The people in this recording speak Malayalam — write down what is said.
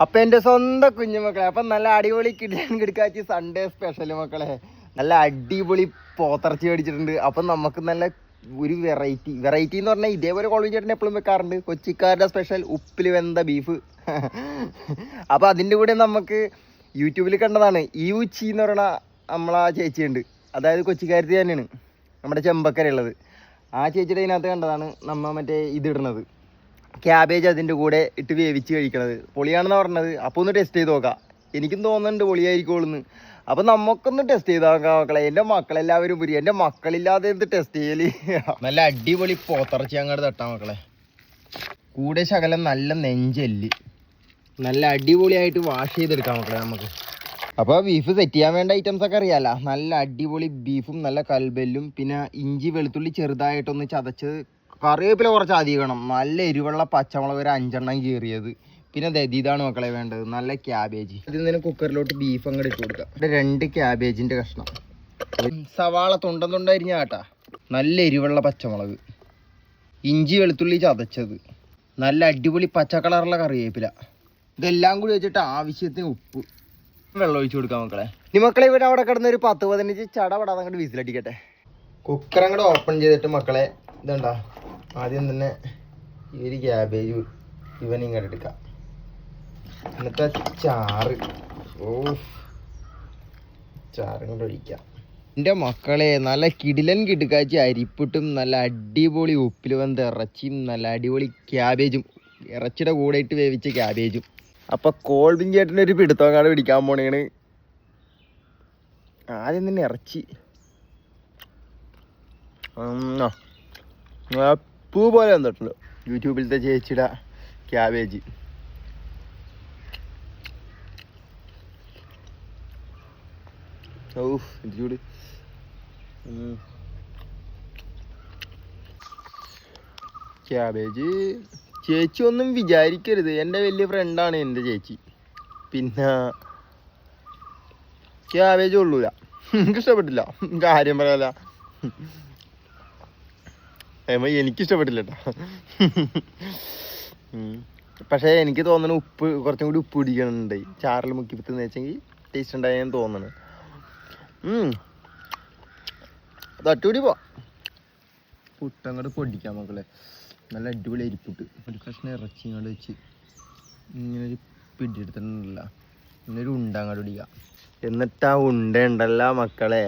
അപ്പൊ എന്റെ സ്വന്തം കുഞ്ഞുമക്കളെ, അപ്പൊ നല്ല അടിപൊളി കിടക്കാച്ചി സൺഡേ സ്പെഷ്യൽ മക്കളെ. നല്ല അടിപൊളി പോത്തിറച്ചി മേടിച്ചിട്ടുണ്ട്. അപ്പൊ നമുക്ക് നല്ല ഒരു വെറൈറ്റി എന്ന് പറഞ്ഞാൽ ഇതേപോലെ കോളേജ് ചേട്ടൻ എപ്പോഴും വെക്കാറുണ്ട്. കൊച്ചിക്കാരുടെ സ്പെഷ്യൽ ഉപ്പിൽ വെന്ത ബീഫ്. അപ്പൊ അതിന്റെ കൂടെ നമുക്ക് യൂട്യൂബിൽ കണ്ടതാണ് ഈ ഉച്ചി എന്ന് പറയുന്ന നമ്മളാ ചേച്ചിയുണ്ട്, അതായത് കൊച്ചിക്കാരത്തി തന്നെയാണ്, നമ്മുടെ ചെമ്പക്കരയുള്ളത്. ആ ചേച്ചിയുടെ ഇതിനകത്ത് കണ്ടതാണ് നമ്മ മറ്റേ ഇതിടുന്നത്, ക്യാബേജ് അതിൻ്റെ കൂടെ ഇട്ട് വേവിച്ച് കഴിക്കണത്. പൊളിയാണെന്ന് പറഞ്ഞത്. അപ്പോൾ ഒന്ന് ടെസ്റ്റ് ചെയ്ത് നോക്കാം. എനിക്കും തോന്നുന്നുണ്ട് പൊളിയായിരിക്കുള്ളൂ. അപ്പം നമുക്കൊന്ന് ടെസ്റ്റ് ചെയ്ത് നോക്കാം മക്കളെ. എൻ്റെ മക്കളെല്ലാവരും പുരി, എൻ്റെ മക്കളില്ലാതെ എന്ത് ടെസ്റ്റ് ചെയ്യല്. നല്ല അടിപൊളി പോത്തിറച്ചി അങ്ങോട്ട് തട്ടാം മക്കളെ. കൂടെ ശകലം നല്ല നെഞ്ചല്, നല്ല അടിപൊളിയായിട്ട് വാഷ് ചെയ്തെടുക്കാം മക്കളെ നമുക്ക്. അപ്പോൾ ബീഫ് സെറ്റ് ചെയ്യാൻ വേണ്ട ഐറ്റംസ് ഒക്കെ അറിയാമല്ലോ. നല്ല അടിപൊളി ബീഫും നല്ല കൽബെല്ലും, പിന്നെ ഇഞ്ചി വെളുത്തുള്ളി ചെറുതായിട്ടൊന്ന് ചതച്ച്, കറിവേപ്പില കുറച്ച് അധികം, നല്ല എരിവുള്ള പച്ചമുളക് ഒരു 5 എണ്ണം കീറിയത്, പിന്നെ ഇതാണ് മക്കളെ വേണ്ടത്, നല്ല ക്യാബേജ്. ഇതിൽ നിന്ന് കുക്കറിലോട്ട് ബീഫ് അങ്ങോട്ട് ഇട്ട് കൊടുക്കാം. 2 ക്യാബേജിൻ്റെ കഷ്ണം, സവാള തുണ്ടരിഞ്ഞ ആട്ടാ, നല്ല എരിവുള്ള പച്ചമുളക്, ഇഞ്ചി വെളുത്തുള്ളി ചതച്ചത്, നല്ല അടിപൊളി പച്ച കളറുള്ള കറിവേപ്പില, ഇതെല്ലാം കൂടി വെച്ചിട്ട് ആവശ്യത്തിന് ഉപ്പ്, വെള്ളം ഒഴിച്ചു കൊടുക്കാം മക്കളെ. ഇനി മക്കളെ ഇവിടെ അവിടെ കിടന്ന ഒരു 10-15 ചടപടാതെ അങ്ങോട്ട് വിസിലടിക്കട്ടെ. കുക്കർ അങ്ങോട്ട് ഓപ്പൺ ചെയ്തിട്ട് മക്കളെ ഇതെന്താ, ആദ്യം തന്നെ ഈ ഒരു ക്യാബേജ് ഇങ്ങോട്ട് എടുക്കാം. എന്നിട്ട് ചാറ് ഇങ്ങോട്ട് ഒഴിക്കാം. എൻ്റെ മക്കളെ നല്ല കിടിലൻ കിടുക്കാച്ചി അരിപ്പിട്ടും നല്ല അടിപൊളി ഉപ്പിൽ വന്ന ഇറച്ചിയും നല്ല അടിപൊളി ക്യാബേജും, ഇറച്ചിയുടെ കൂടെ ഇട്ട് വേവിച്ച ക്യാബേജും. അപ്പൊ കോൾബിൻ ചേട്ടൻ്റെ ഒരു പിടുത്തങ്ങാട് പിടിക്കാൻ പോണേണ്. ആദ്യം തന്നെ ഇറച്ചി പൂ പോലെ വന്നിട്ടുണ്ട്. യൂട്യൂബിലത്തെ ചേച്ചിയുടെ ക്യാബേജ് ചൂട്. ക്യാബേജ് ചേച്ചി ഒന്നും വിചാരിക്കരുത്, എൻ്റെ വലിയ ഫ്രണ്ടാണ് എൻ്റെ ചേച്ചി. പിന്നെ ക്യാബേജ് കൊള്ളൂല, എനിക്കിഷ്ടപ്പെട്ടില്ല. കാര്യം പറയാല, എനിക്കിഷ്ടപ്പെട്ടില്ല കേട്ടോ. പക്ഷേ എനിക്ക് തോന്നുന്നു കുറച്ചും കൂടി ഉപ്പ് പിടിക്കണുണ്ട്. ചാറിൽ മുക്കി പിത്തുന്ന വെച്ചെങ്കിൽ ടേസ്റ്റ് ഉണ്ടായെന്ന് തോന്നുന്നു. തട്ടുകൂടി പുട്ടങ്ങോട്ട് പൊടിക്കാം മക്കളെ. നല്ല അടിപൊളി അരിപ്പുട്ട് ഒരു കഷ്ണം ഇറച്ചി ഇങ്ങോട്ട് വെച്ച് ഇങ്ങനൊരു പിടിയെടുത്തിട്ടുണ്ടല്ല, ഇങ്ങനൊരു ഉണ്ട അങ്ങോട്ട് പിടിക്കാം. എന്നിട്ട് ആ ഉണ്ട ഉണ്ടല്ല മക്കളെ,